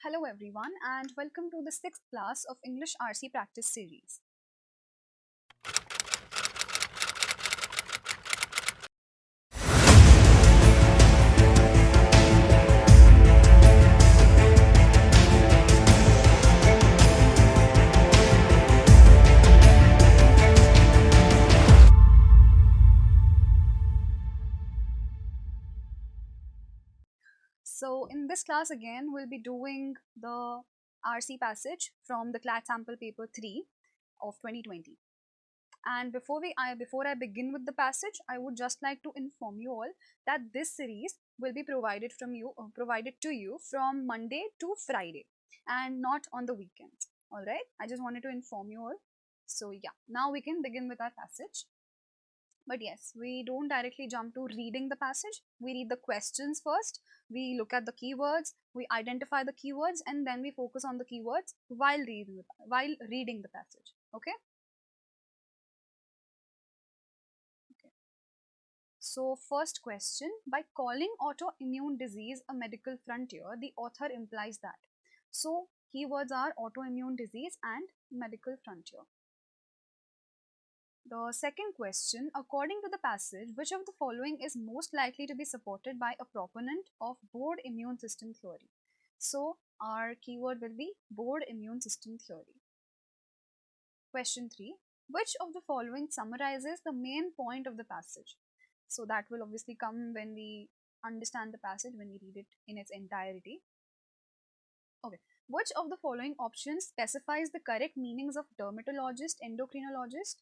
Hello everyone and welcome to the 6th class of English RC practice series. So in this class again we'll be doing the RC passage from the CLAT sample paper 3 of 2020. And before I begin with the passage, I would just like to inform you all that this series will be provided to you from Monday to Friday and not on the weekends. All right, I just wanted to inform you all. So yeah, now we can begin with our passage. But yes, we don't directly jump to reading the passage. We read the questions first, we look at the keywords, we identify the keywords, and then we focus on the keywords while reading the passage. Okay? Okay. So, first question, by calling autoimmune disease a medical frontier, the author implies that. So, keywords are autoimmune disease and medical frontier. The second question, according to the passage, which of the following is most likely to be supported by a proponent of bored immune system theory? So, our keyword will be bored immune system theory. Question 3, which of the following summarizes the main point of the passage? So, that will obviously come when we understand the passage, when we read it in its entirety. Okay. Which of the following options specifies the correct meanings of dermatologist, endocrinologist,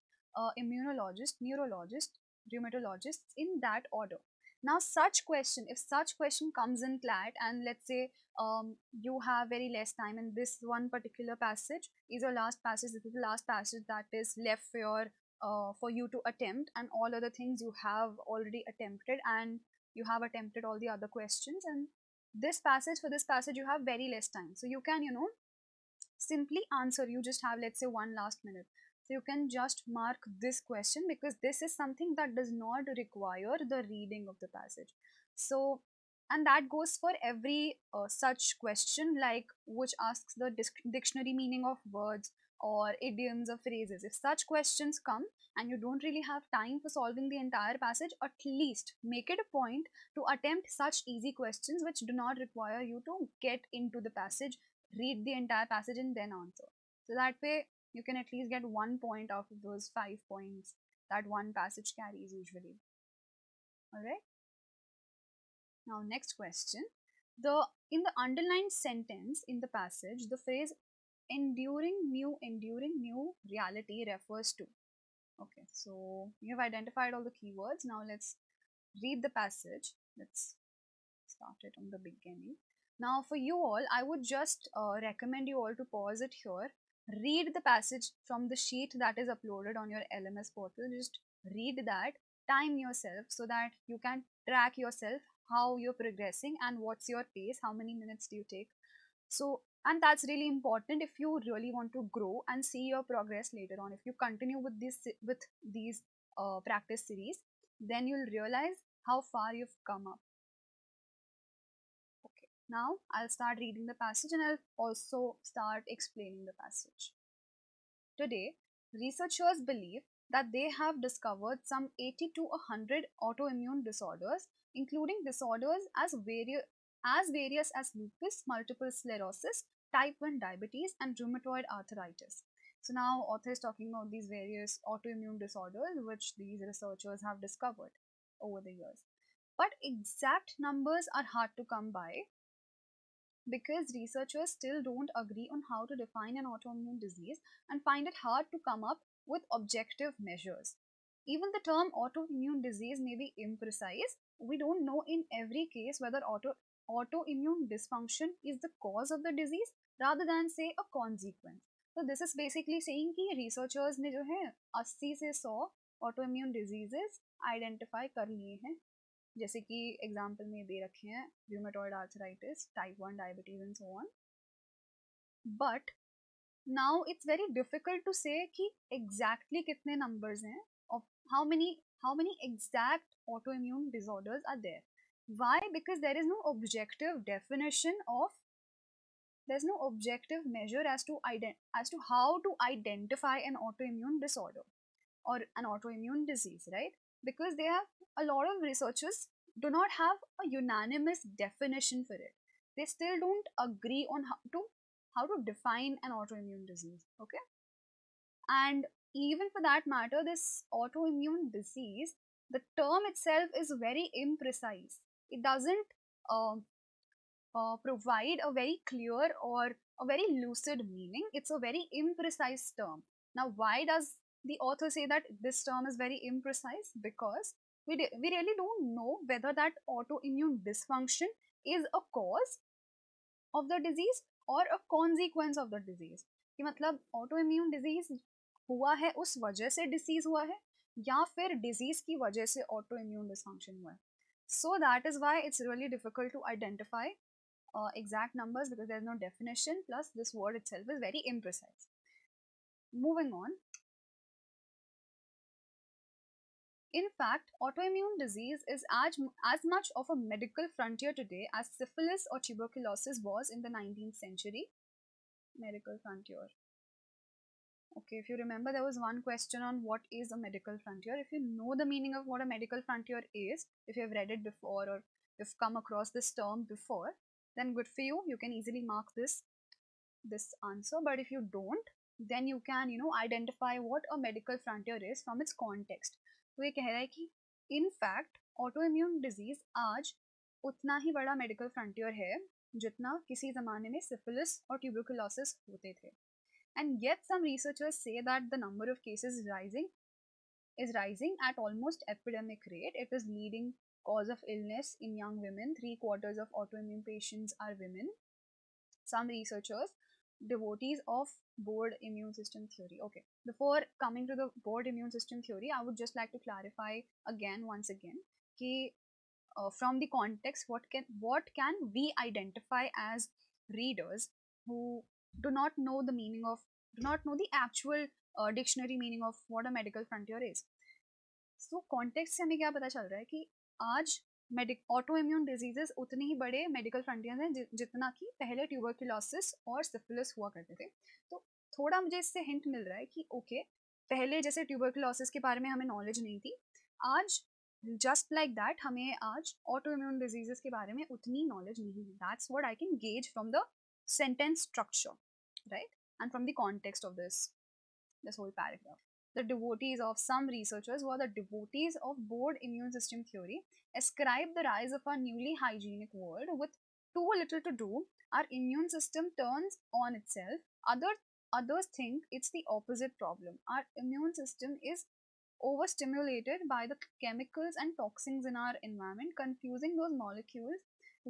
immunologist, neurologist, rheumatologist in that order? Now, if such question comes in CLAT, and let's say you have very less time, and this one particular passage is your last passage. This is the last passage that is left for you to attempt, and all other things you have already attempted, and you have attempted all the other questions, and for this passage you have very less time, so you can simply answer. You just have, let's say, one last minute, so you can just mark this question because this is something that does not require the reading of the passage. So, and that goes for every such question, like which asks the dictionary meaning of words or idioms or phrases. If such questions come and you don't really have time for solving the entire passage, at least make it a point to attempt such easy questions which do not require you to get into the passage, read the entire passage, and then answer. So that way, you can at least get 1 point out of those 5 points that one passage carries usually. Alright? Now, next question. In the underlined sentence in the passage, the phrase enduring new reality refers to. Okay, so you have identified all the keywords. Now let's read the passage. Let's start it on the beginning. Now, for you all, I would just recommend you all to pause it here. Read the passage from the sheet that is uploaded on your LMS portal. Just read that, time yourself so that you can track yourself how you're progressing and what's your pace, how many minutes do you take. So, and that's really important if you really want to grow and see your progress later on. If you continue with these practice series, then you'll realize how far you've come up. Okay, now I'll start reading the passage and I'll also start explaining the passage. Today, researchers believe that they have discovered some 80 to 100 autoimmune disorders, including disorders as various as lupus, multiple sclerosis, type 1 diabetes, and rheumatoid arthritis. So now author is talking about these various autoimmune disorders which these researchers have discovered over the years. But exact numbers are hard to come by because researchers still don't agree on how to define an autoimmune disease and find it hard to come up with objective measures. Even the term autoimmune disease may be imprecise. We don't know in every case whether autoimmune dysfunction is the cause of the disease rather than, say, a consequence. So this is basically saying कि researchers ने जो है 80 से 100 autoimmune diseases identify कर लिए हैं, जैसे कि एग्जाम्पल में दे रखे हैं rheumatoid arthritis, type 1 diabetes and so on. But now it's very difficult to say कि exactly कितने numbers हैं of how many exact autoimmune disorders are there. Why? Because there is no objective definition of there's no objective measure as to how to identify an autoimmune disorder or an autoimmune disease, right? Because they have a lot of researchers do not have a unanimous definition for it. They still don't agree on how to define an autoimmune disease. Okay, and even for that matter, this autoimmune disease, the term itself is very imprecise. It doesn't um, provide a very clear or a very lucid meaning. It's a very imprecise term. Now, why does the author say that this term is very imprecise? Because we really don't know whether that autoimmune dysfunction is a cause of the disease or a consequence of the disease. कि मतलब autoimmune disease हुआ है उस वजह से disease हुआ है या फिर disease की वजह से autoimmune dysfunction हुआ है. So that is why it's really difficult to identify exact numbers because there's no definition, plus this word itself is very imprecise. Moving on. In fact, autoimmune disease is as much of a medical frontier today as syphilis or tuberculosis was in the 19th century. Medical frontier. Okay, if you remember, there was one question on what is a medical frontier. If you know the meaning of what a medical frontier is, if you have read it before or you've come across this term before, then good for you. You can easily mark this answer. But if you don't, then you can identify what a medical frontier is from its context. तो ये कह रहा है कि in fact autoimmune disease आज उतना ही बड़ा medical frontier है जितना किसी ज़माने में syphilis और tuberculosis होते थे. And yet some researchers say that the number of cases is rising at almost epidemic rate. It is leading cause of illness in young women. 3/4 of autoimmune patients are women. Some researchers, devotees of bored immune system theory. Okay, before coming to the bored immune system theory, I would just like to clarify once again कि from the context, what can we identify as readers who do not know the meaning of do not know the actual dictionary meaning of what a medical frontier is. So context से हमें क्या पता चल रहा है कि आज auto immune diseases उतने ही बड़े मेडिकल फ्रंटियर्स हैं जितना कि पहले ट्यूबरक्यूलोसिस और सिफिलिस हुआ करते थे. तो थोड़ा मुझे इससे हिंट मिल रहा है कि ओके, पहले जैसे ट्यूबरक्यूलोसिस के बारे में हमें नॉलेज नहीं थी, आज जस्ट लाइक दैट हमें आज ऑटो इम्यून डिजीजेस के बारे में उतनी नॉलेज नहीं है. That's what I can gauge from the sentence structure, right, and from the context of this whole paragraph. The devotees of some researchers who are the devotees of bored immune system theory ascribe the rise of our newly hygienic world with too little to do. Our immune system turns on itself. Others think it's the opposite problem. Our immune system is overstimulated by the chemicals and toxins in our environment, confusing those molecules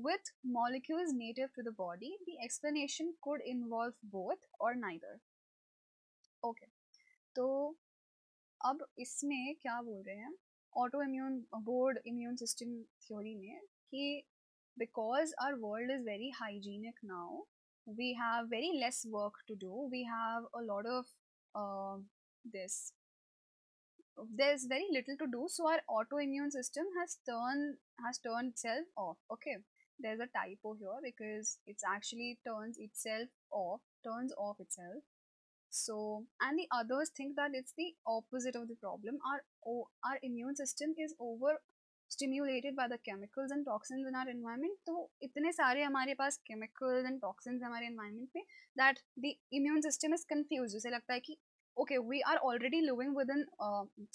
with molecules native to the body. The explanation could involve both or neither. Okay. तो अब इसमें क्या बोल रहे हैं autoimmune board immune system theory में कि because our world is very hygienic now, we have very less work to do, we have a lot of this there's very little to do, so our autoimmune system has turned itself off. Okay, there's a typo here because it's actually turns off itself. So, and the others think that it's the opposite of the problem. Our immune system is overstimulated by the chemicals and toxins in our environment. तो इतने सारे हमारे पास chemicals and toxins हमारे environment में that the immune system is confused. उसे लगता है कि okay, we are already living within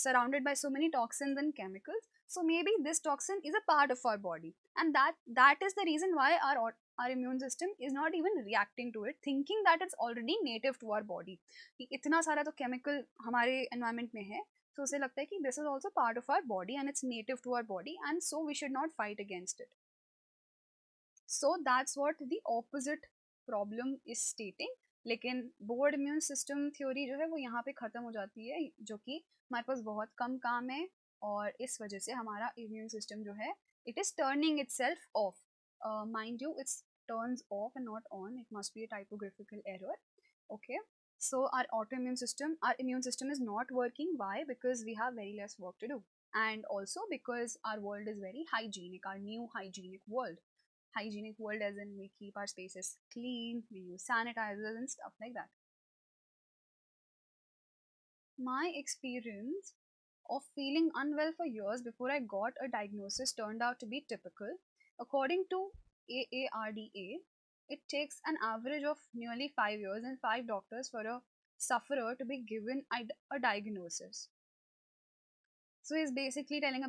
surrounded by so many toxins and chemicals. So maybe this toxin is a part of our body, and that is the reason why our immune system is not even reacting to it, thinking that it's already native to our body. कि इतना सारा तो chemical हमारे environment में है, so उसे लगता है कि this is also part of our body and it's native to our body, and so we should not fight against it. So that's what the opposite problem is stating. लेकिन board immune system theory जो है वो यहाँ पे ख़त्म हो जाती है, जो कि हमारे पास बहुत कम काम है और इस वजह से हमारा इम्यून सिस्टम जो है it is turning itself of. Mind you, it's turns off and not on. It must be a typographical error. Okay, so our immune system is not working. Why? Because we have very less work to do, and also because our world is very hygienic, our new hygienic world hygienic world, as in we keep our spaces clean, we use sanitizers and stuff like that. My experience of feeling unwell for years before I got a diagnosis turned out to be typical. According to AARDA, it takes an average of nearly 5 years and 5 doctors for a sufferer to be given a diagnosis. So he's basically telling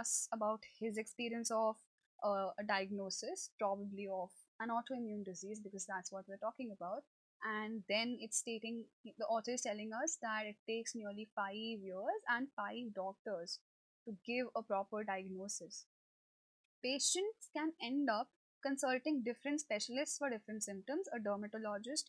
us about his experience of a diagnosis, probably of an autoimmune disease, because that's what we're talking about. And then it's stating, the author is telling us that it takes nearly 5 years and 5 doctors to give a proper diagnosis. Patients can end up consulting different specialists for different symptoms: a dermatologist,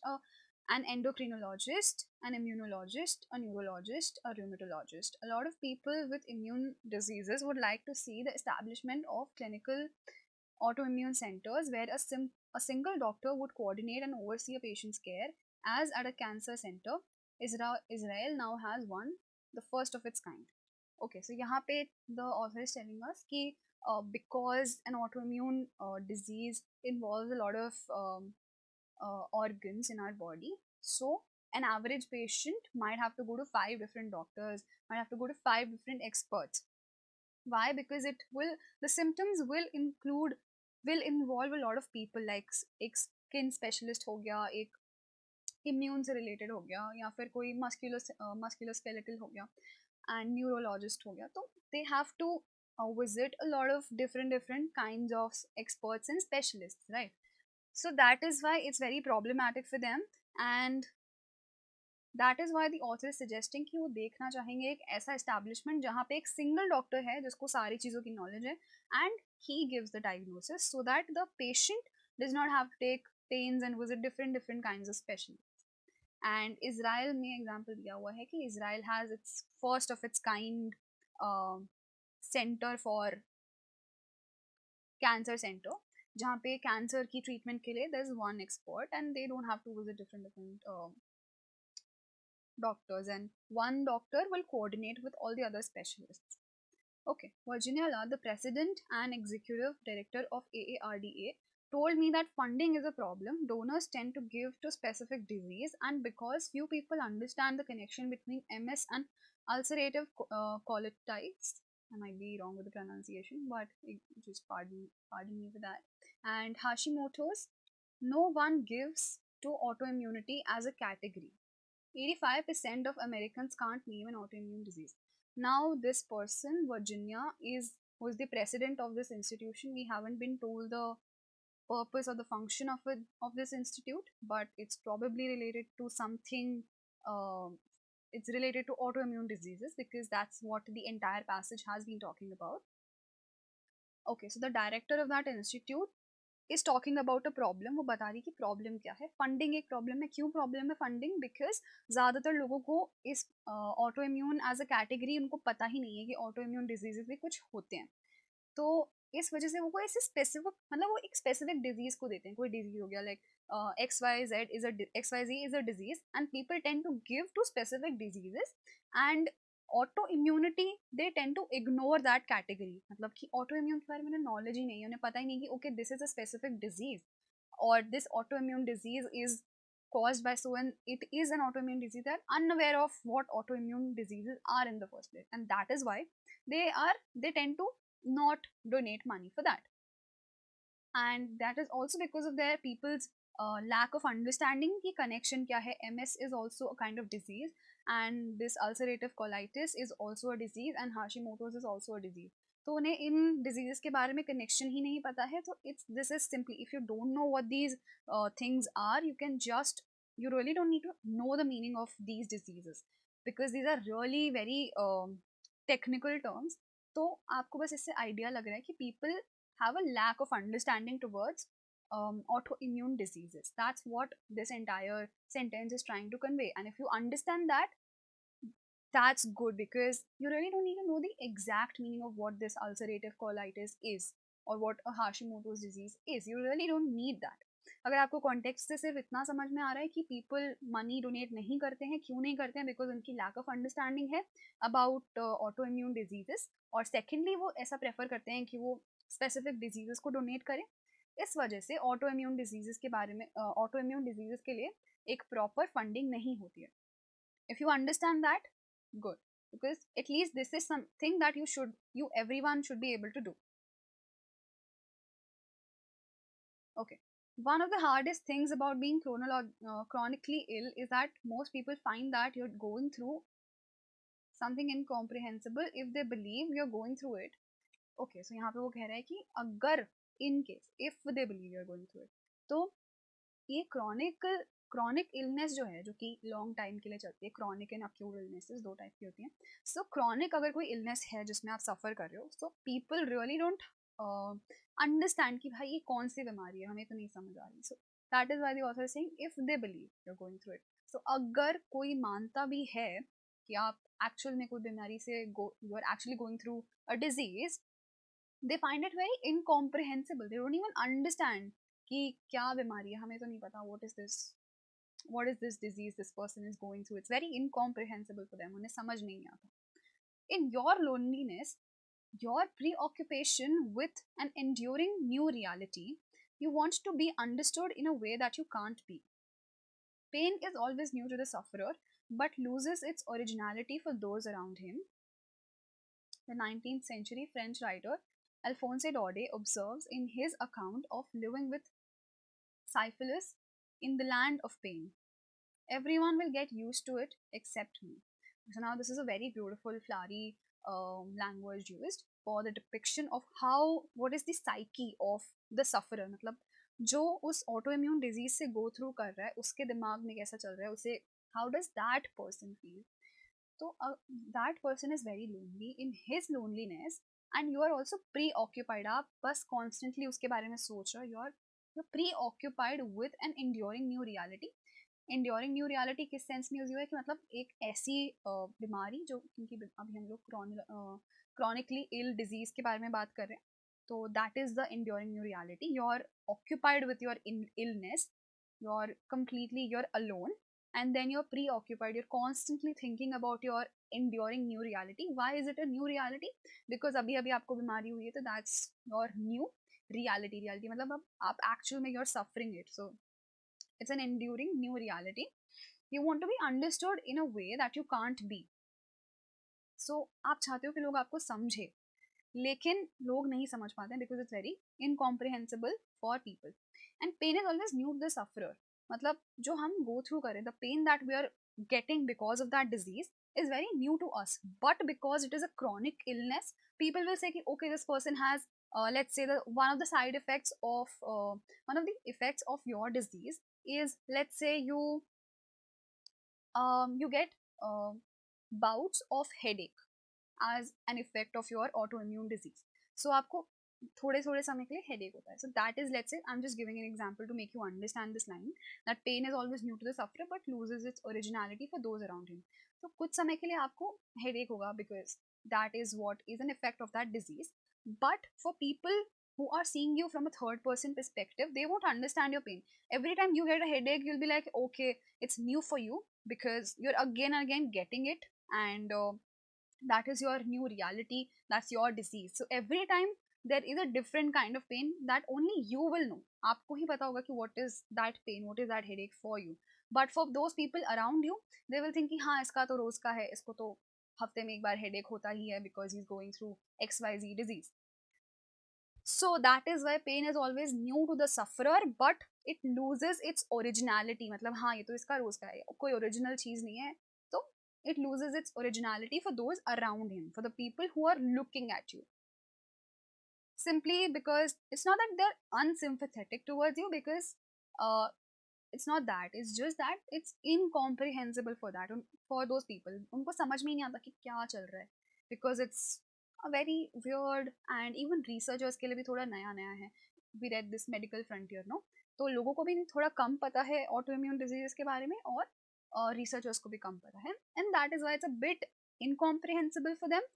an endocrinologist, an immunologist, a neurologist, a rheumatologist. A lot of people with immune diseases would like to see the establishment of clinical autoimmune centers where a single doctor would coordinate and oversee a patient's care, as at a cancer center. Israel now has one, the first of its kind. Okay, so यहाँ पे the author is telling us कि because an autoimmune disease involves a lot of organs in our body, so an average patient might have to go to 5 different doctors, might have to go to 5 different experts. Why? Because it will, the symptoms will involve a lot of people, like एक skin specialist हो गया, एक immune से related हो गया, या फिर कोई musculoskeletal हो गया, and neurologist हो गया. तो they have to visit a lot of different kinds of experts and specialists, right? So that is why it's very problematic for them, and that is why the author is suggesting कि वो देखना चाहेंगे एक ऐसा establishment जहाँ पे एक single doctor है जिसको सारी चीज़ों की नॉलेज है, and he gives the diagnosis so that the patient does not have to take pains and visit different kind of specialist. And Israel में एग्जाम्पल दिया हुआ है कि Israel has its first of its kind centre for cancer centre, जहाँ पे cancer की treatment के लिए there is one expert and they don't have to visit different doctors, and one doctor will coordinate with all the other specialists. Okay, Virginia La, the president and executive director of AARDA, told me that funding is a problem. Donors tend to give to specific disease, and because few people understand the connection between MS and ulcerative colitis, I might be wrong with the pronunciation, but just pardon me for that. And Hashimoto's, no one gives to autoimmunity as a category. 85% of Americans can't name an autoimmune disease. Now, this person, Virginia, was the president of this institution. We haven't been told the purpose or the function of this institute, but it's probably related to something. It's related to autoimmune diseases because that's what the entire passage has been talking about. Okay, so the director of that institute is talking about a problem. वो बता रही कि problem क्या है. Funding एक problem है. क्यों problem है फंडिंग? बिकॉज ज़्यादातर लोगों को इस auto immune as a category उनको पता ही नहीं है कि ऑटो इम्यून डिजीजेज भी कुछ होते हैं. तो इस वजह से वो ऐसे स्पेसिफिक, मतलब वो एक स्पेसिफिक डिजीज को देते हैं. कोई डिजीज हो गया like XYZ is a disease and people tend to give to specific diseases, and auto immunity they tend to ignore that category. मतलब कि ऑटो इम्यून के बारे में नॉलेज ही नहीं है, उन्हें पता ही नहीं कि okay this is a specific disease or this autoimmune disease is caused by so, and it is an autoimmune disease. They're unaware of what autoimmune diseases are in the first place, and that is why they tend to not donate money for that. And that is also because of their people's lack of understanding ki connection kya hai. MS is also a kind of disease, and this ulcerative colitis is also a disease, and Hashimoto's is also a disease. तो उन्हें इन diseases के बारे में connection ही नहीं पता है. तो it's this is simply, if you don't know what these things are, you can just, you really don't need to know the meaning of these diseases because these are really very technical terms. तो आपको बस इससे idea लग रहा है कि people have a lack of understanding towards autoimmune diseases. That's what this entire sentence is trying to convey. And if you understand that, that's good because you really don't need to know the exact meaning of what this ulcerative colitis is or what a Hashimoto's disease is. You really don't need that. अगर आपको context से सिर्फ इतना समझ में आ रहा है कि पीपल मनी डोनेट नहीं करते हैं, क्यों नहीं करते हैं? बिकॉज उनकी लैक ऑफ अंडरस्टैंडिंग है अबाउट ऑटो इम्यून डिजीजेस, और सेकेंडली वो ऐसा प्रेफर करते हैं कि वो स्पेसिफिक डिजीजेस को डोनेट करें. इस वजह से ऑटो इम्यून डिजीजेस के बारे में, ऑटो इम्यून डिजीजेस के लिए एक प्रॉपर फंडिंग नहीं होती है. If you understand that, good, because at least this is something that you everyone should be able to do. Okay. One of the hardest things about being chronically ill is that most people find that you're going through something incomprehensible if they believe you're going through it. Okay, so यहाँ पे वो कह रहा है कि अगर in case if they believe you're going through it, तो ये क्रॉनिक इलनेस जो है, जो कि लॉन्ग टाइम के लिए चलती है, क्रॉनिक एंड अक्यूट इलनेसेस दो टाइप की होती हैं. सो क्रॉनिक अगर कोई इलनेस है जिसमें आप सफ़र कर रहे हो, so people really don't understand कि भाई ये कौन सी बीमारी है, हमें तो नहीं समझ आ रही. So that is why the author saying if they believe you are going through it. सो अगर कोई मानता भी है कि आप एक्चुअल में कोई बीमारी से you are actually going through a disease, they find it very incomprehensible. They don't even understand कि क्या बीमारी है, हमें तो नहीं पता. what is this disease this person is going through. It's very incomprehensible for them. उन्हें समझ नहीं आता. In your loneliness, your preoccupation with an enduring new reality, you want to be understood in a way that you can't be. Pain is always new to the sufferer but loses its originality for those around him. The 19th century French writer Alphonse Daudet observes in his account of living with syphilis in the land of pain, everyone will get used to it except me. So now this is a very beautiful, flowery language used for the depiction of how, what is the psyche of the sufferer. मतलब जो उस autoimmune disease से go through कर रहा है, उसके दिमाग में कैसा चल रहा है, उसे how does that person feel. So that person is very lonely. In his loneliness, and you are also preoccupied. आप बस constantly उसके बारे में सोच रहे हो. You're preoccupied with an enduring new reality. Enduring new reality किस सेंस में यूज हुआ है कि मतलब एक ऐसी बीमारी जो, क्योंकि अभी हम लोग chronically ill disease के बारे में बात कर रहे हैं, तो that is the enduring new reality. You're occupied with your illness. You're alone, and then you're preoccupied. You're constantly thinking about your enduring new reality. Why is it a new reality? Because अभी अभी आपको बीमारी हुई है, तो that's your new reality मतलब अब आप actual में you're suffering it. So it's an enduring new reality. You want to be understood in a way that you can't be. So आप चाहते हो कि लोग आपको समझे, लेकिन लोग नहीं समझ पाते हैं because it's very incomprehensible for people. And pain is always new to the sufferer. मतलब जो हम go through करें, the pain that we are getting because of that disease is very new to us. But because it is a chronic illness, people will say कि okay, this person has let's say one of the side effects of one of the effects of your disease is, let's say you get bouts of headache as an effect of your autoimmune disease. So आपको थोड़े थोड़े समय के लिए headache होता है. So that is, let's say, I'm just giving an example to make you understand this line, that pain is always new to the sufferer but loses its originality for those around him. तो कुछ समय के लिए आपको headache होगा because that is what is an effect of that disease. But for people who are seeing you from a third person perspective, they won't understand your pain. Every time you get a headache, you'll be like, okay, it's new for you because you're again and again getting it, and that is your new reality, that's your disease. So every time there is a different kind of pain that only you will know. आपको ही पता होगा कि what is that pain, what is that headache for you. But for those people around you, they will think कि हाँ इसका तो रोज का है, इसको तो हफ्ते में एक बार headache होता ही है because he's going through XYZ disease. So that is why pain is always new to the sufferer but it loses its originality. मतलब हाँ ये तो इसका रोज का है, कोई ओरिजिनल चीज नहीं है. तो it loses its originality for those around him, for the people who are looking at you. Simply because it's not that they're unsympathetic towards you, because uh, it's not that. It's just that it's incomprehensible for that, for those people. उनको समझ में ही नहीं आता कि क्या चल रहा है, because it's a very weird, and even researchers के लिए भी थोड़ा नया नया है. We read this medical frontier, no? तो लोगों को भी थोड़ा कम पता है autoimmune diseases के बारे में, और researchers को भी कम पता है, and that is why it's a bit incomprehensible for them,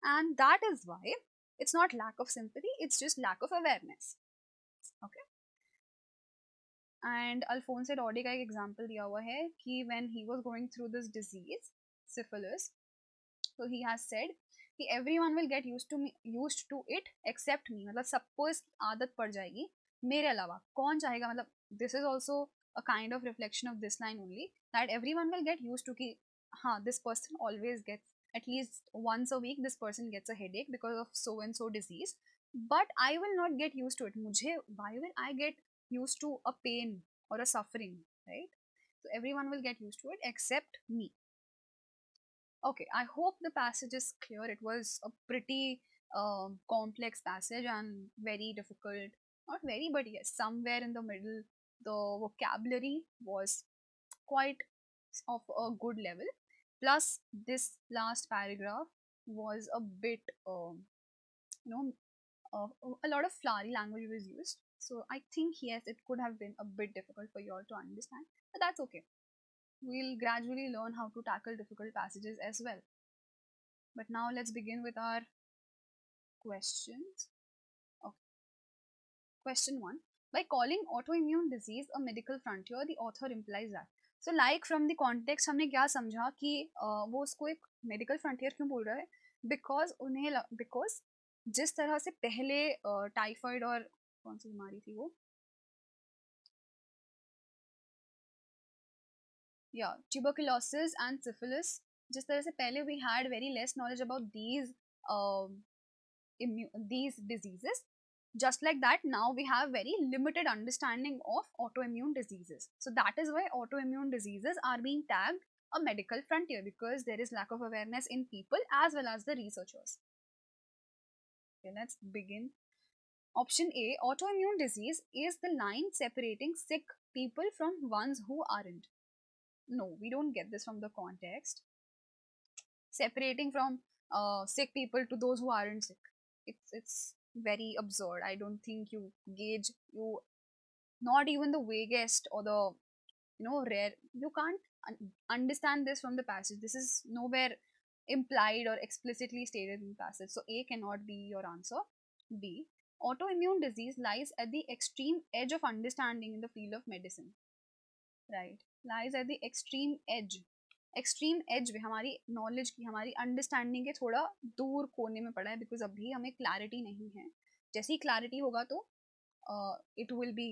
and that is why it's not lack of sympathy, it's just lack of awareness. Okay. And Alphonse Daudet का एक एग्जाम्पल दिया हुआ है कि when he was going through this disease syphilis, तो he has said कि everyone will get used to it except me. मतलब सबको इस आदत पड़ जाएगी मेरे अलावा कौन चाहेगा, मतलब this is also a kind of reflection of this line only, that every one will get use to कि हाँ this person always gets at least once a week this person gets a headache because of so and so disease, but I will not get used to it. Mujhe, why will I get used to a pain or a suffering, right? So everyone will get used to it except me. Okay, I hope the passage is clear. It was a pretty complex passage and very difficult. Not very, but yes, somewhere in the middle, the vocabulary was quite of a good level. Plus, this last paragraph was a bit, you know, a lot of flowery language was used. So I think yes, it could have been a bit difficult for you all to understand, but that's okay. We'll gradually learn how to tackle difficult passages as well. But now let's begin with our questions. Okay. Question 1. By calling autoimmune disease a medical frontier, the author implies that. So like from the context हमने क्या समझा कि वो उसको एक medical frontier क्यों बोल रहा है, बिकॉज जिस तरह से पहले टाइफाइड और कौन सी बीमारी थी वो, या ट्यूबरकुलोसिस एंड सिफिलिस, जिस तरह से पहले we had very less knowledge about these diseases, just like that now we have very limited understanding of autoimmune diseases. So that is why autoimmune diseases are being tagged a medical frontier, because there is lack of awareness in people as well as the researchers. Okay, let's begin. Option A, autoimmune disease is the line separating sick people from ones who aren't. No, we don't get this from the context. Separating from sick people to those who aren't sick, it's very absurd. I don't think you gauge, you, not even the vaguest or the, rare, you can't understand this from the passage. This is nowhere implied or explicitly stated in the passage, so A cannot be your answer. B, autoimmune disease lies at the extreme edge of understanding in the field of medicine. Right, lies at the extreme edge. Extreme edge में हमारी knowledge की, हमारी understanding के थोड़ा दूर कोने में पड़ा है, बिकॉज अभी हमें क्लैरिटी नहीं है. जैसी क्लैरिटी होगा तो it will be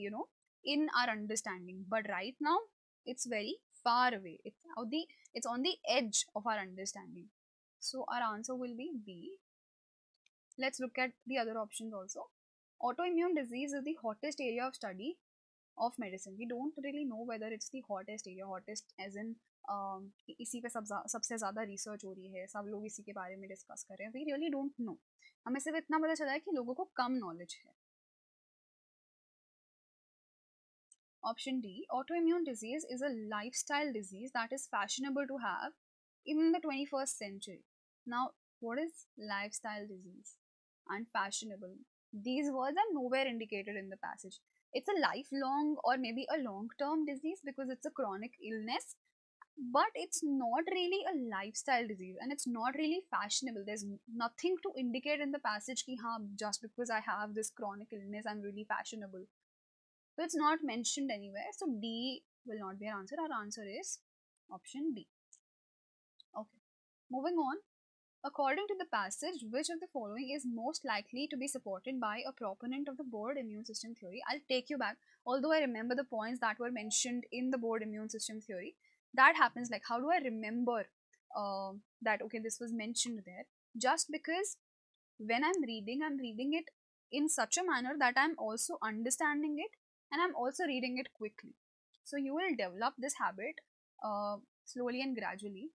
in are understanding, but right now it's very far away. It's on the edge of our understanding. So our answer will be B. Let's look at the other options also. Autoimmune disease is the hottest area of study of medicine. We don't really know whether it's the hottest area, hottest as in इसी पे सबसे ज़्यादा research हो रही है, सब लोग इसी के बारे में डिस्कस कर रहे हैं. We really don't know. हमें सिर्फ इतना पता चला है कि लोगों को कम नॉलेज है. Option D, autoimmune disease is a lifestyle disease that is fashionable to have in the 21st century. Now, what is lifestyle disease and fashionable? These words are nowhere indicated in the passage. It's a lifelong or maybe a long term disease because it's a chronic illness, but it's not really a lifestyle disease and it's not really fashionable. There's nothing to indicate in the passage ki haan, just because I have this chronic illness, I'm really fashionable. So it's not mentioned anywhere. So D will not be our answer. Our answer is option B. Okay. Moving on. According to the passage, which of the following is most likely to be supported by a proponent of the bored immune system theory? I'll take you back. Although I remember the points that were mentioned in the bored immune system theory, that happens like, how do I remember that, okay, this was mentioned there? Just because when I'm reading it in such a manner that I'm also understanding it and I'm also reading it quickly. So you will develop this habit slowly and gradually,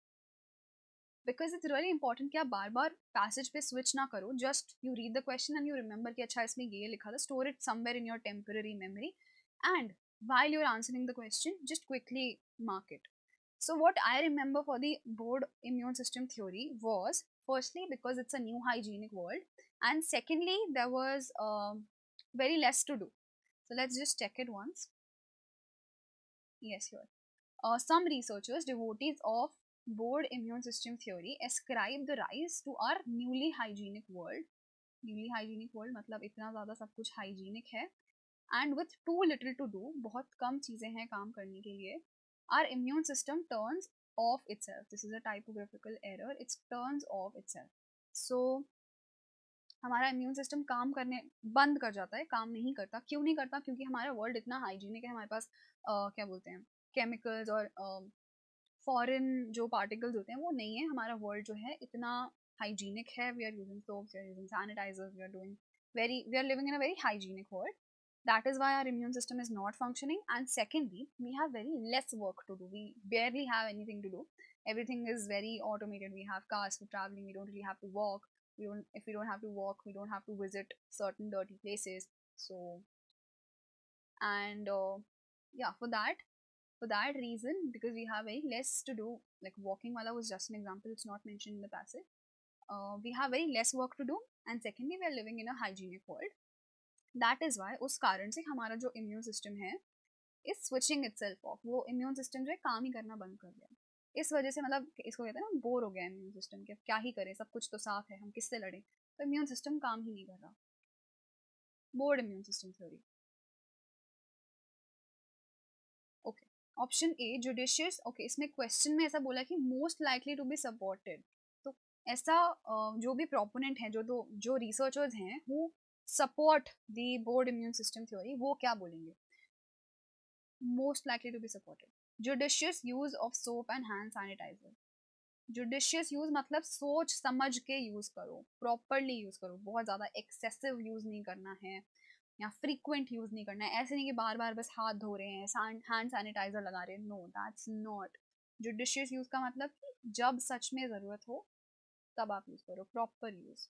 because it's really important कि आप बार बार passage पे switch ना करो. Just you read the question and you remember कि अच्छा इसमें ये लिखा था. Store it somewhere in your temporary memory and while you're answering the question, just quickly mark it. So what I remember for the bored immune system theory was, firstly, because it's a new hygienic world, and secondly, there was very less to do. So let's just check it once. Yes, here. Some researchers, devotees of bored immune system theory, ascribe the rise to our newly hygienic world. Newly hygienic world मतलब इतना ज़्यादा सब कुछ hygienic है, and with too little to do, बहुत कम चीज़ें हैं काम करने के लिए, our immune system turns off itself. This is a typographical error. It turns off itself. So हमारा इम्यून सिस्टम काम करने बंद कर जाता है, काम नहीं करता। क्यों नहीं करता? क्योंकि हमारा वर्ल्ड इतना हाइजीनिक है, हमारे पास क्या बोलते हैं, केमिकल्स और फॉरेन जो पार्टिकल्स होते हैं वो नहीं है। हमारा वर्ल्ड जो है इतना हाइजीनिक है, we are using soaps, we are using sanitizers, we are doing very, we are living in a very hygienic world. That is why our immune system is not functioning. And secondly, we have very less work to do. We barely have anything to do. Everything is very automated. We have cars for traveling. We don't really have to walk. We don't, if we don't have to walk, we don't have to visit certain dirty places. So, and yeah, for that reason, because we have very less to do, like walking wala was just an example, it's not mentioned in the passage. We have very less work to do, and secondly we are living in a hygienic world. That is why उस कारण से हमारा जो immune system है is switching itself of, वो immune system जो है काम ही करना बंद कर दिया। इस वजह से मतलब इसको कहते हैं ना, बोर हो गया इम्यून सिस्टम के, क्या ही करें, सब कुछ तो साफ है, हम किससे लड़ें, तो इम्यून सिस्टम काम ही नहीं कर रहा। Bored immune system theory. Okay, option A judicious. Okay, इसमें क्वेश्चन में ऐसा बोला कि most likely to be supported, तो ऐसा जो भी प्रोपोनेंट है, जो रिसर्चर्स हैं वो support the bored immune system theory, वो क्या बोलेंगे? Most likely to be supported, judicious use of soap and hand sanitizer. Judicious use मतलब सोच समझ के यूज करो, प्रॉपरली यूज करो, बहुत ज्यादा एक्सेसिव यूज नहीं करना है या फ्रीक्वेंट यूज नहीं करना है। ऐसे नहीं कि बार बार बस हाथ धो रहे हैं, हैंड सैनिटाइजर लगा रहे हैं, no that's not judicious use का मतलब कि जब सच में जरूरत हो तब आप यूज करो, proper use.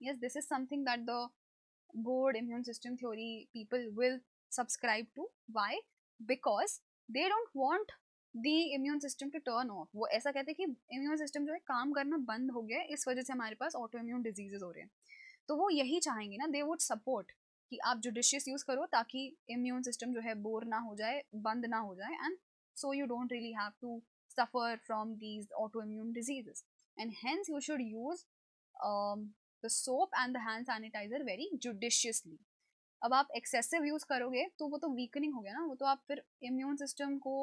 Yes, this is something that the board immune system theory people will subscribe to. Why? Because they don't want the immune system to turn off. वो ऐसा कहते हैं कि immune system जो है काम करना बंद हो गया है, इस वजह से हमारे पास ऑटो इम्यून डिजीजेस हो रहे हैं। तो वो यही चाहेंगे ना, दे वुड सपोर्ट कि आप जुडिशियस यूज करो ताकि इम्यून सिस्टम जो है बोर ना हो जाए, बंद ना हो जाए, and so you don't really have to suffer from these autoimmune diseases. And hence you should use the soap and the hand sanitizer very judiciously. अब आप एक्सेसिव यूज करोगे तो वो तो वीकनिंग हो गया ना, वो तो आप फिर इम्यून सिस्टम को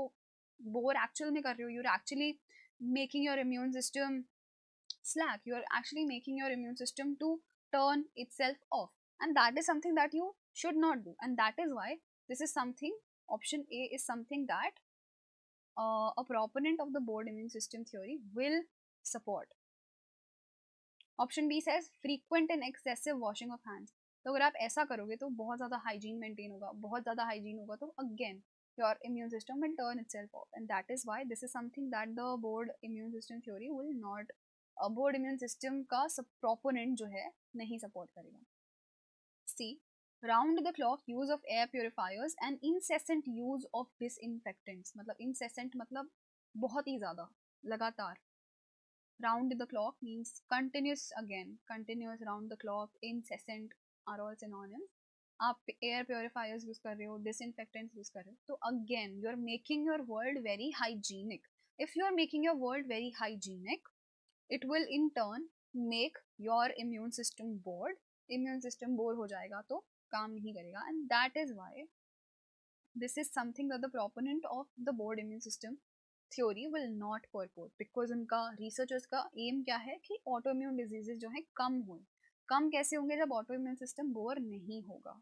बोर एक्चुअल में कर रहे हो, you are actually making your immune system slack, you are actually making your immune system to turn itself off, and that is something that you should not do. And that is why this is something, option A is something that a proponent of the board immune system theory will support. Option B says frequent and excessive washing of hands. तो अगर आप ऐसा करोगे तो बहुत ज़्यादा hygiene maintain होगा, बहुत ज़्यादा हाइजीन होगा तो again your immune system will turn itself off, and that is why this is something that the board immune system theory will not, board immune system का proponent जो है नहीं support करेगा। C, round the clock use of air purifiers and incessant use of disinfectants, मतलब incessant मतलब बहुत ही ज़्यादा, लगातार। round the clock means continuous, again continuous, round the clock, incessant are all synonyms. आप एयर प्योरीफायर्स यूज कर रहे हो, disinfectants use कर रहे हो, तो again you are making your world very hygienic. If you are making your world very hygienic, it will in turn make your immune system bored, immune system bore हो जाएगा तो काम नहीं करेगा, and that is why this is something that the proponent of the board immune system theory will not purport, because उनका researchers का aim क्या है कि autoimmune diseases जो है कम हो। कम कैसे होंगे? जब autoimmune system बोर नहीं होगा।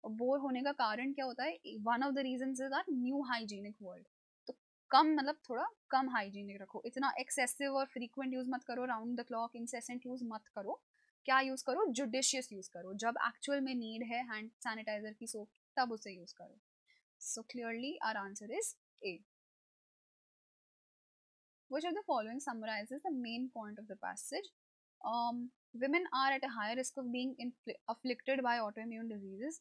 और बोर होने का कारण क्या होता है? one of the reasons is that new hygienic world. तो कम मतलब थोड़ा कम हाइजीनिक रखो, इतना एक्सेसिव और फ्रीक्वेंट यूज मत करो, round the clock incessant use मत करो। क्या यूज करो? जुडिशियस यूज करो, जब एक्चुअल में नीड है हैंड सैनिटाइजर की, सोप, तब उसे यूज करो। So clearly our answer is A. Which of the following summarizes the main point of the passage? Women are at a higher risk of being afflicted by autoimmune diseases.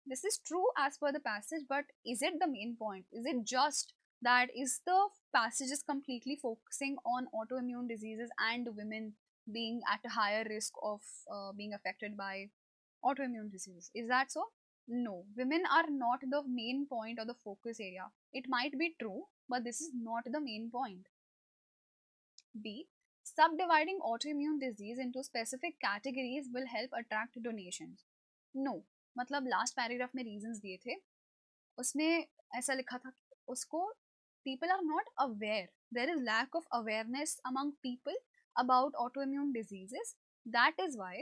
This is true as per the passage, but is it the main point? Is it just that? Is the passage is completely focusing on autoimmune diseases and women being at a higher risk of being affected by autoimmune disease? Is that so? No, women are not the main point or the focus area. It might be true, but this is not the main point. B, subdividing autoimmune disease into specific categories will help attract donations. No, मतलब last paragraph में reasons दिए थे, उसमें ऐसा लिखा था कि उसको people are not aware, there is lack of awareness among people about autoimmune diseases. That is why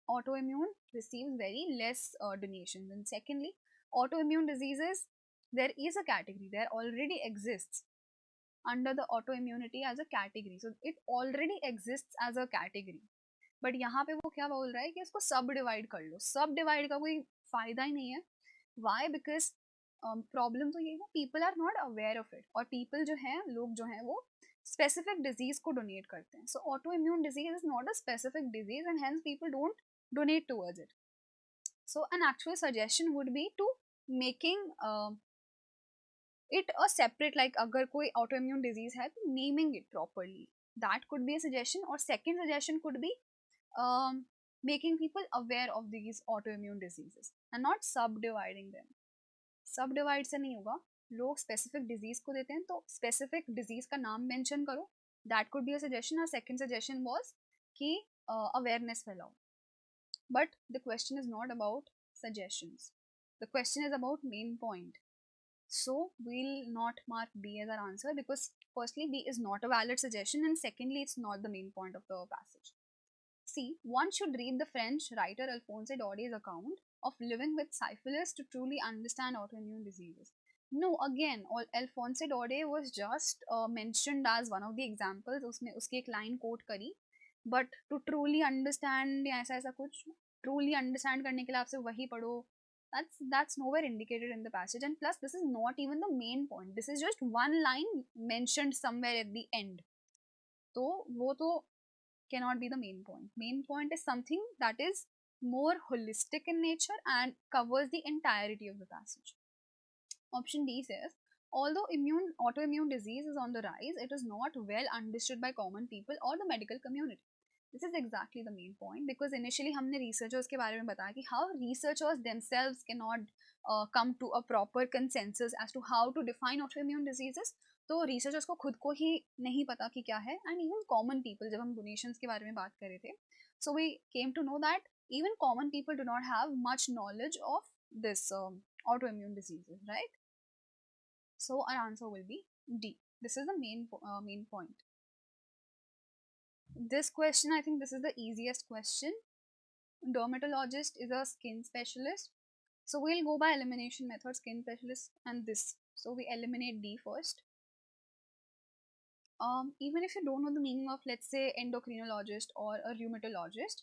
autoimmune receives very less donations. And secondly, autoimmune diseases, there is a category, there already exists under the autoimmunity as a category. So it already exists as a category. But यहाँ पे वो क्या बोल रहा है कि इसको सब डिवाइड कर लो. सब डिवाइड का कोई फायदा ही नहीं है. वाई? बिकॉज प्रॉब्लम तो ये है, people are not aware of it. और पीपल जो है, लोग जो है वो स्पेसिफिक डिजीज को डोनेट करते हैं. So autoimmune disease is not a specific disease and hence people don't donate towards it. So an actual suggestion would be to making it a separate, like अगर कोई autoimmune disease है तो naming it properly, that could be a suggestion. Or second suggestion could be um, making people aware of these autoimmune diseases and not subdividing them. Subdivide से नहीं होगा. लोग specific disease को देते हैं तो specific disease का नाम mention करो. That could be a suggestion. Our second suggestion was कि awareness फैलाओ. But the question is not about suggestions. The question is about main point. So we'll not mark B as our answer because firstly B is not a valid suggestion and secondly it's not the main point of the passage. See, one should read the French writer Alphonse Daudet's account of living with syphilis to truly understand autoimmune diseases. No, again, Alphonse Daudet was just mentioned as one of the examples. उसने उसकी एक line quote करी, but to truly understand या ऐसा ऐसा कुछ, truly understand करने के लिए आप सिर्फ वही पढ़ो, that's nowhere indicated in the passage. And plus this is not even the main point, this is just one line mentioned somewhere at the end. तो वो तो cannot be the main point. Main point is something that is more holistic in nature and covers the entirety of the passage. Option D says, although autoimmune disease is on the rise, it is not well understood by common people or the medical community. This is exactly the main point because initially हमने researchers के बारे में बताया कि how researchers themselves cannot come to a proper consensus as to how to define autoimmune diseases. तो researchers को खुद को ही नहीं पता कि क्या है, and even common people, जब हम donations के बारे में बात कर रहे थे, so we came to know that even common people do not have much knowledge of this autoimmune diseases, right? So our answer will be D. This is the main point. This question, I think this is the easiest question. Dermatologist is a skin specialist. So we'll go by elimination method, skin specialist and this. So we eliminate D first. Even if you don't know the meaning of, let's say, endocrinologist or a rheumatologist,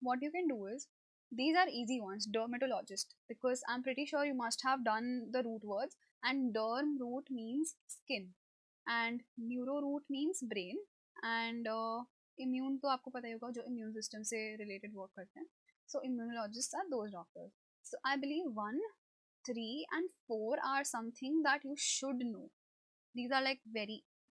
what you can do is, these are easy ones, dermatologist, because I'm pretty sure you must have done the root words, and derm root means skin and neuro root means brain and immune तो आपको पता ही होगा जो immune system से related work करते हैं. So immunologists are those doctors. So I believe 1, 3 and 4 are something that you should know. These are like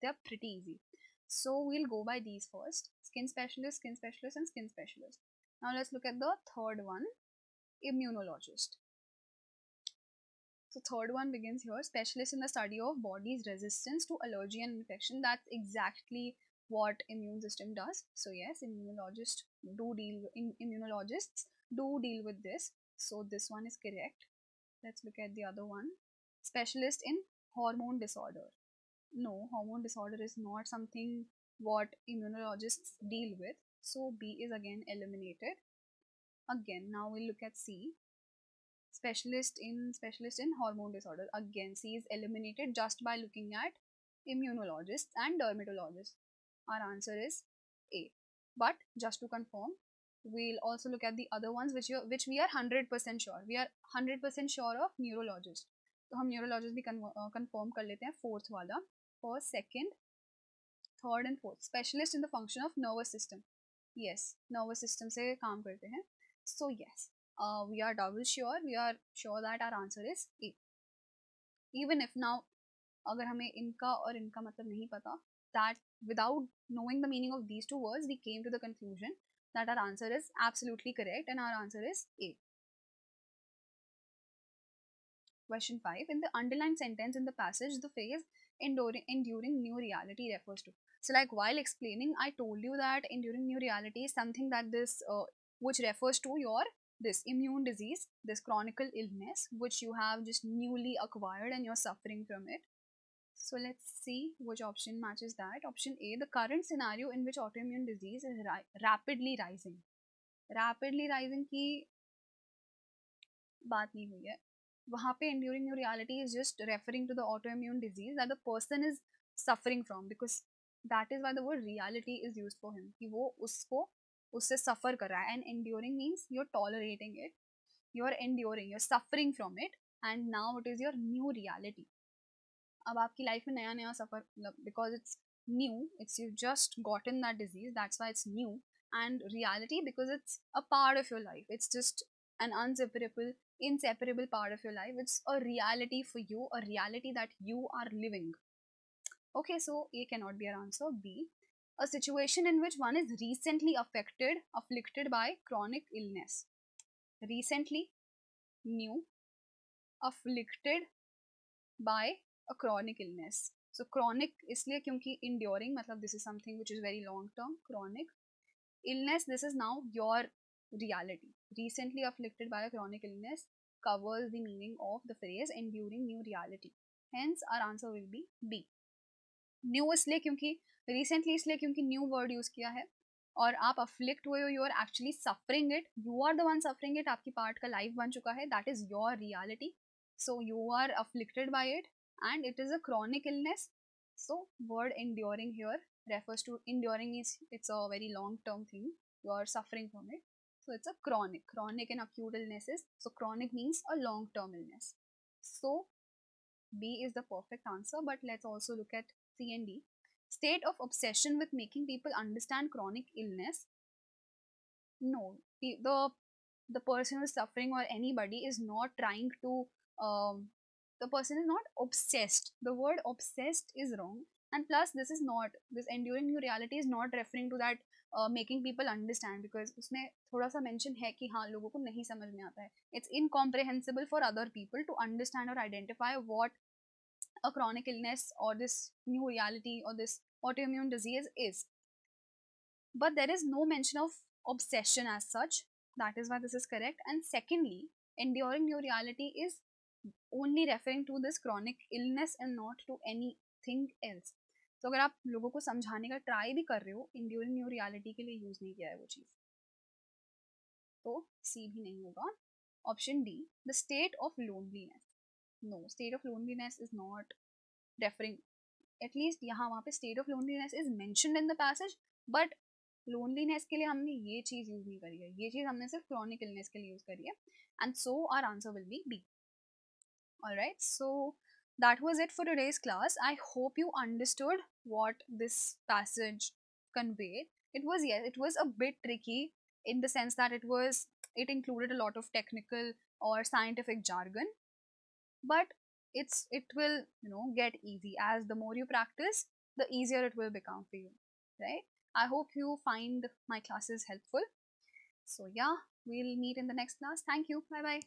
they're pretty easy. So we'll go by these first. Skin specialist and skin specialist. Now let's look at the third one, immunologist. So third one begins here, specialist in the study of body's resistance to allergy and infection. That's exactly what immune system does. So yes, immunologists do deal with this. So this one is correct. Let's look at the other one, specialist in hormone disorder. No, hormone disorder is not something what immunologists deal with. So B is again eliminated. Again, now we'll look at C, specialist in hormone disorder. Again, C is eliminated just by looking at immunologists and dermatologists. Our answer is A. But just to confirm, we'll also look at the other ones which we are 100% sure. We are 100% sure of neurologist. तो हम neurologist भी confirm कर लेते हैं. Fourth वाला, first, second, third and fourth. Specialist in the function of nervous system. Yes, nervous system से काम करते हैं. So yes, we are double sure. We are sure that our answer is A. Even if now, अगर हमें इनका और इनका मतलब नहीं पता, that without knowing the meaning of these two words, we came to the conclusion that our answer is absolutely correct and our answer is A. Question 5. In the underlined sentence in the passage, the phrase enduring new reality refers to. So like while explaining, I told you that enduring new reality is something that this which refers to your this immune disease, this chronic illness which you have just newly acquired and you're suffering from it. So let's see which option matches that. Option A, the current scenario in which autoimmune disease is rapidly rising. Rapidly rising की बात नहीं हुई है. वहाँ पे enduring new reality is just referring to the autoimmune disease that the person is suffering from, because that is why the word reality is used for him, कि वो उसको उससे suffer कर रहा है. And enduring means you're tolerating it, you're enduring, you're suffering from it, and now it is your new reality. अब आपकी life में नया नया सफर, मतलब because it's new, it's you just gotten that disease, that's why it's new. And reality because it's a part of your life, it's just an inseparable part of your life. It's a reality for you, a reality that you are living. Okay, so A cannot be our answer. B, a situation in which one is recently afflicted by chronic illness. Recently, new, afflicted by a chronic illness. So chronic इसलिए क्योंकि enduring मतलब this is something which is very long term. Chronic illness, this is now your reality. Recently afflicted by a chronic illness covers the meaning of the phrase enduring new reality. Hence our answer will be B. New इसलिए क्योंकि recently, इसलिए क्योंकि new word use किया है, और आप afflict हुए हो, you are actually suffering it, you are the one suffering it, आपकी पार्ट का लाइफ बन चुका है, that is your reality. So you are afflicted by it and it is a chronic illness. So word enduring here refers to, enduring is, it's a very long term thing, you are suffering from it, so it's a chronic and acute illnesses. So chronic means a long term illness. So B is the perfect answer, but let's also look at C and D. State of obsession with making people understand chronic illness. No, the person who is suffering or anybody is not trying to. The person is not obsessed. The word obsessed is wrong, and plus this is not, this enduring new reality is not referring to that making people understand, because उसमें थोड़ा सा mention है कि हाँ लोगों को नहीं समझ में आता है. It's incomprehensible for other people to understand or identify what a chronic illness or this new reality or this autoimmune disease is. But there is no mention of obsession as such. That is why this is correct. And secondly, enduring new reality is only referring to this chronic illness and not to anything else. तो अगर आप लोगों को समझाने का try भी कर रहे हो, enduring new reality के लिए यूज नहीं किया है वो चीज, तो सी भी नहीं होगा. Option D, the state of loneliness. No, state of loneliness is not referring, at least यहाँ वहाँ पे state of loneliness is mentioned in the passage, but loneliness के लिए हमने ये चीज़ यूज नहीं करी है, ये चीज़ हमने सिर्फ chronic illness के लिए यूज करी है. And so our answer will be B. Alright, so that was it for today's class. I hope you understood what this passage conveyed. It was, yes, it was a bit tricky in the sense that it included a lot of technical or scientific jargon, but it will, get easy. As the more you practice, the easier it will become for you, right? I hope you find my classes helpful. So yeah, we'll meet in the next class. Thank you. Bye bye.